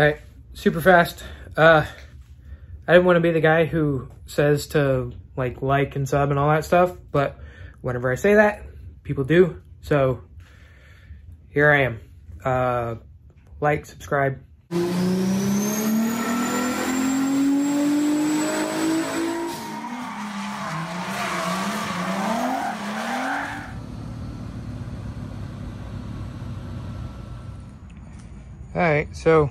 All right, super fast. I didn't want to be the guy who says to like and sub and all that stuff, but whenever I say that, people do. So here I am. Like, subscribe. All right, so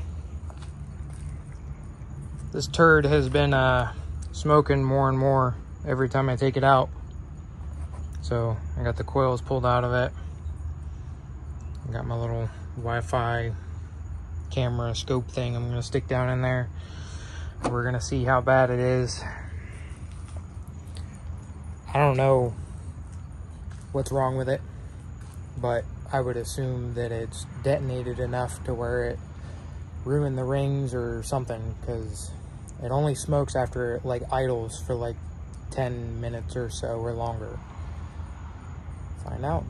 this turd has been smoking more and more every time I take it out. So I got the coils pulled out of it. I got my little Wi-Fi camera scope thing I'm gonna stick down in there. We're gonna see how bad it is. I don't know what's wrong with it, but I would assume that it's detonated enough to where it ruined the rings or something, because it only smokes after it idles for 10 minutes or so or longer. Find out.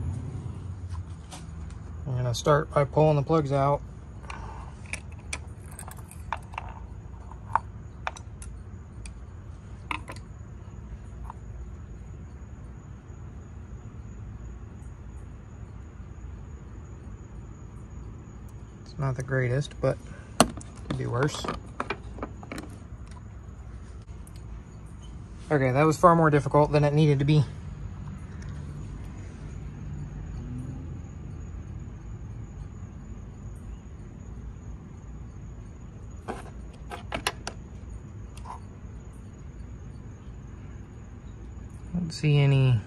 I'm gonna start by pulling the plugs out. It's not the greatest, but could be worse. Okay, that was far more difficult than it needed to be. Don't see any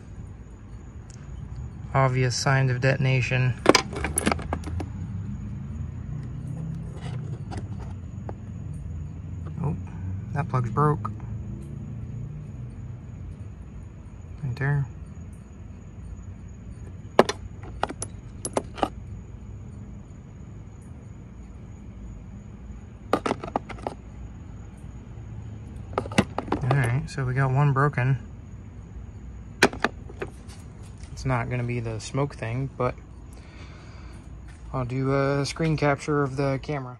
obvious signs of detonation. Oh, that plug's broke. Right there. Alright, so we got one broken. It's not going to be the smoke thing, but I'll do a screen capture of the camera.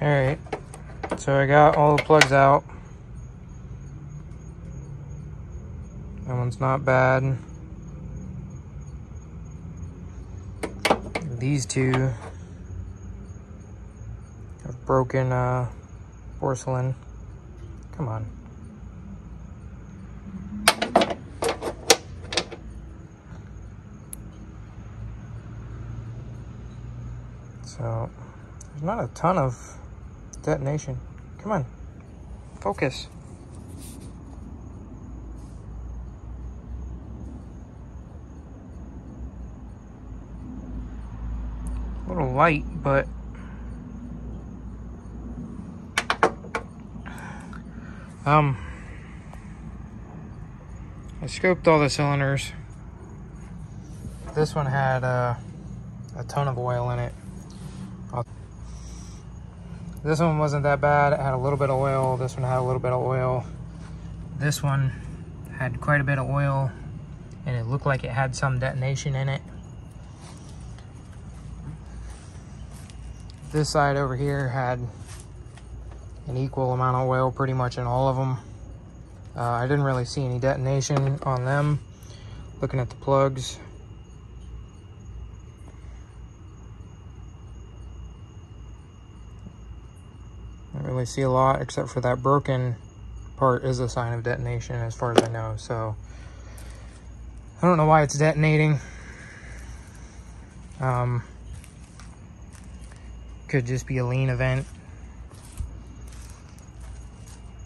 Alright, so I got all the plugs out. That one's not bad. These two have broken porcelain. Come on. So there's not a ton of detonation. Come on, focus. A little light, but I scoped all the cylinders. This one had a ton of oil in it. This one wasn't that bad. It had a little bit of oil. This one had a little bit of oil. This one had quite a bit of oil, and it looked like it had some detonation in it. This side over here had an equal amount of oil pretty much in all of them. I didn't really see any detonation on them. Looking at the plugs. I don't really see a lot, except for that broken part is a sign of detonation as far as I know. So I don't know why it's detonating. Could just be a lean event.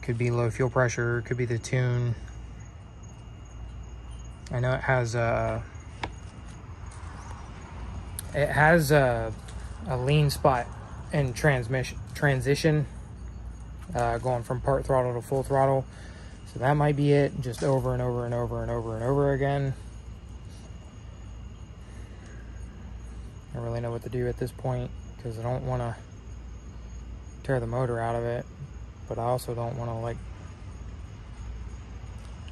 Could be low fuel pressure, could be the tune. I know it has a lean spot in transition, going from part throttle to full throttle. So that might be it, just over and over and over and over and over again. I don't really know what to do at this point, because I don't want to tear the motor out of it, but I also don't want to like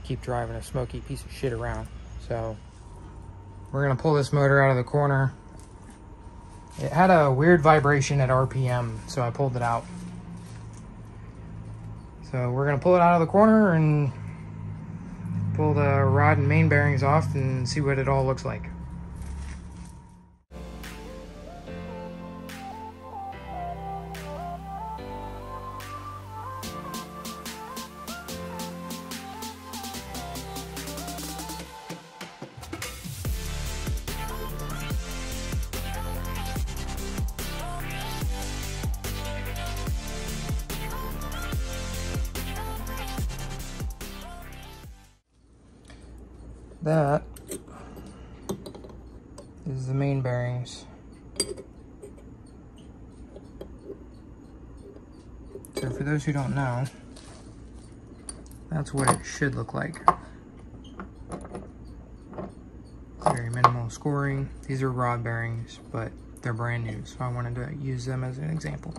keep driving a smoky piece of shit around. So we're gonna pull this motor out of the corner. It had a weird vibration at RPM, so I pulled it out. So we're gonna pull it out of the corner and pull the rod and main bearings off and see what it all looks like. That is the main bearings. So for those who don't know, that's what it should look like. Very minimal scoring. These are rod bearings, but they're brand new, so I wanted to use them as an example.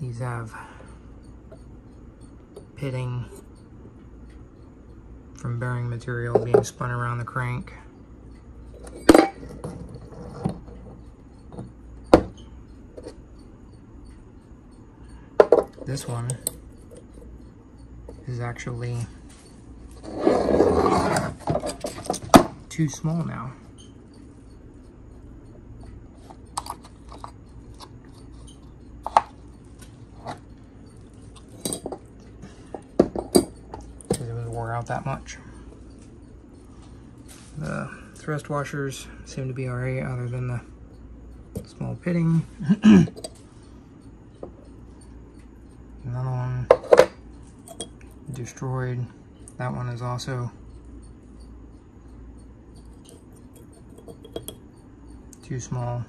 These have pitting from bearing material being spun around the crank. This one is actually too small now. Out that much. The thrust washers seem to be alright, other than the small pitting. Another one destroyed. That one is also too small.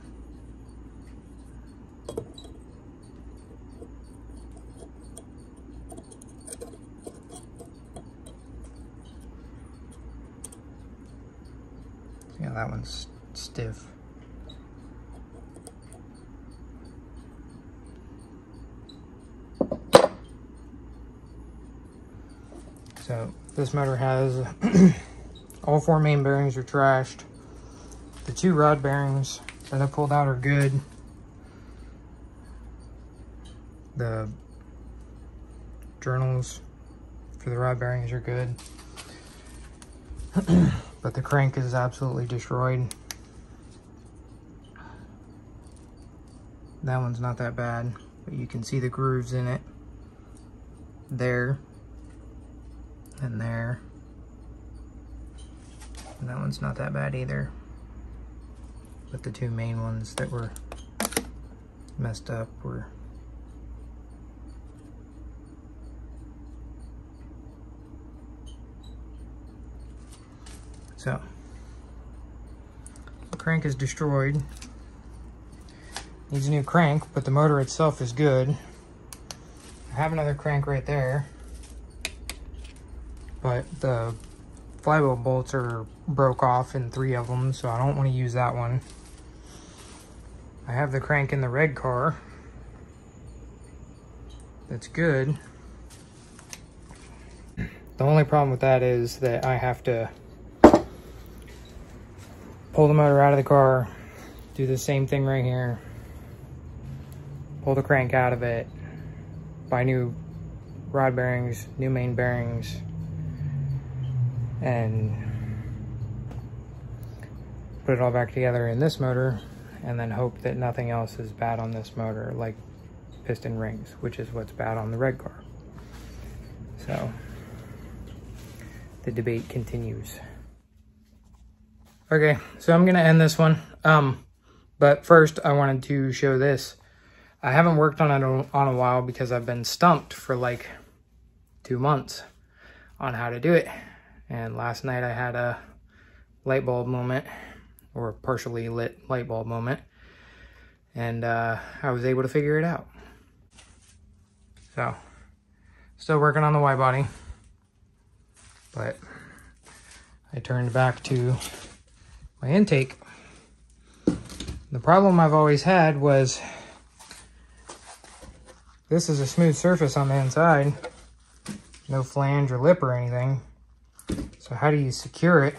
Yeah, that one's stiff. So this motor has all four main bearings are trashed. The two rod bearings that I pulled out are good. The journals for the rod bearings are good. But the crank is absolutely destroyed. That one's not that bad, but you can see the grooves in it. There. And there. And that one's not that bad either. But the two main ones that were messed up were so the crank is destroyed. Needs a new crank, but the motor itself is good. I have another crank right there, but the flywheel bolts are broke off in 3 of them, so I don't want to use that one. I have the crank in the red car. That's good. The only problem with that is that I have to pull the motor out of the car, do the same thing right here, pull the crank out of it, buy new rod bearings, new main bearings, and put it all back together in this motor, and then hope that nothing else is bad on this motor, like piston rings, which is what's bad on the red car. So the debate continues. Okay, so I'm gonna end this one. But first I wanted to show this. I haven't worked on it on a while because I've been stumped for like 2 months on how to do it. And last night I had a light bulb moment, or partially lit light bulb moment. And I was able to figure it out. So, still working on the Y body. But I turned back to my intake. The problem I've always had was this is a smooth surface on the inside, no flange or lip or anything. So how do you secure it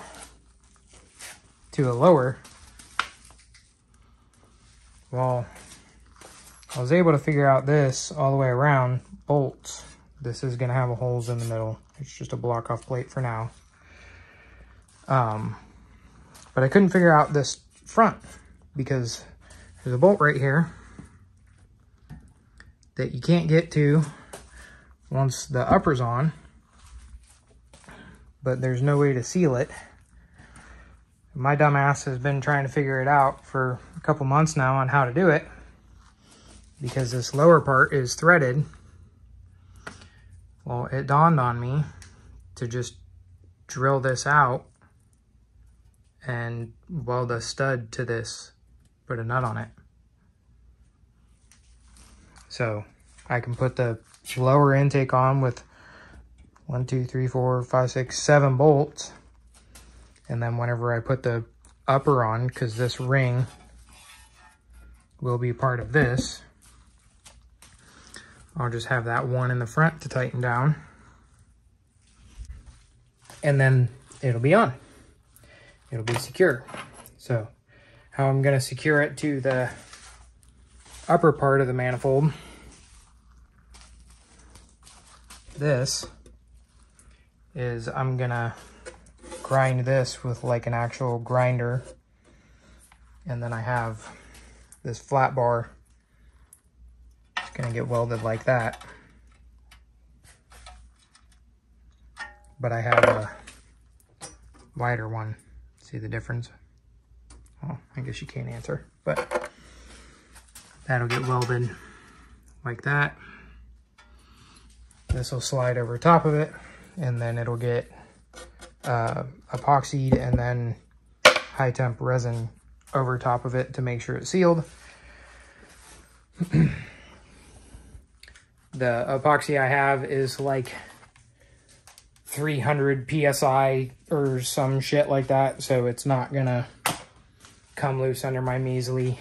to a lower? Well, I was able to figure out this all the way around, bolts. This is gonna have holes in the middle. It's just a block off plate for now. But I couldn't figure out this front because there's a bolt right here that you can't get to once the upper's on, but there's no way to seal it. My dumb ass has been trying to figure it out for a couple months now on how to do it because this lower part is threaded. Well, it dawned on me to just drill this out and weld a stud to this, put a nut on it. So I can put the lower intake on with 1, 2, 3, 4, 5, 6, 7 bolts. And then whenever I put the upper on, because this ring will be part of this, I'll just have that one in the front to tighten down. And then it'll be on. It'll be secure. So how I'm gonna secure it to the upper part of the manifold, this is I'm gonna grind this with like an actual grinder, and then I have this flat bar. It's gonna get welded like that, but I have a wider one. See the difference? Oh, I guess you can't answer, but that'll get welded like that. This will slide over top of it, and then it'll get epoxied and then high temp resin over top of it to make sure it's sealed. The epoxy I have is like 300 PSI or some shit like that, so it's not gonna come loose under my measly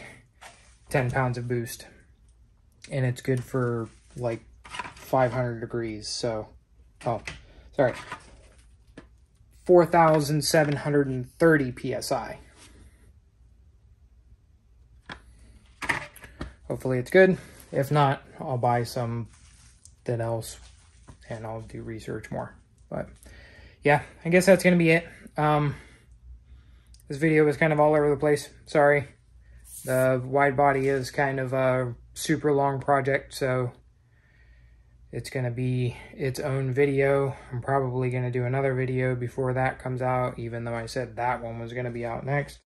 10 pounds of boost. And it's good for like 500 degrees, so, oh, sorry, 4,730 PSI. Hopefully it's good. If not, I'll buy something else and I'll do research more. But yeah, I guess that's going to be it. This video was kind of all over the place. Sorry. The wide body is kind of a super long project, so it's going to be its own video. I'm probably going to do another video before that comes out, even though I said that one was going to be out next.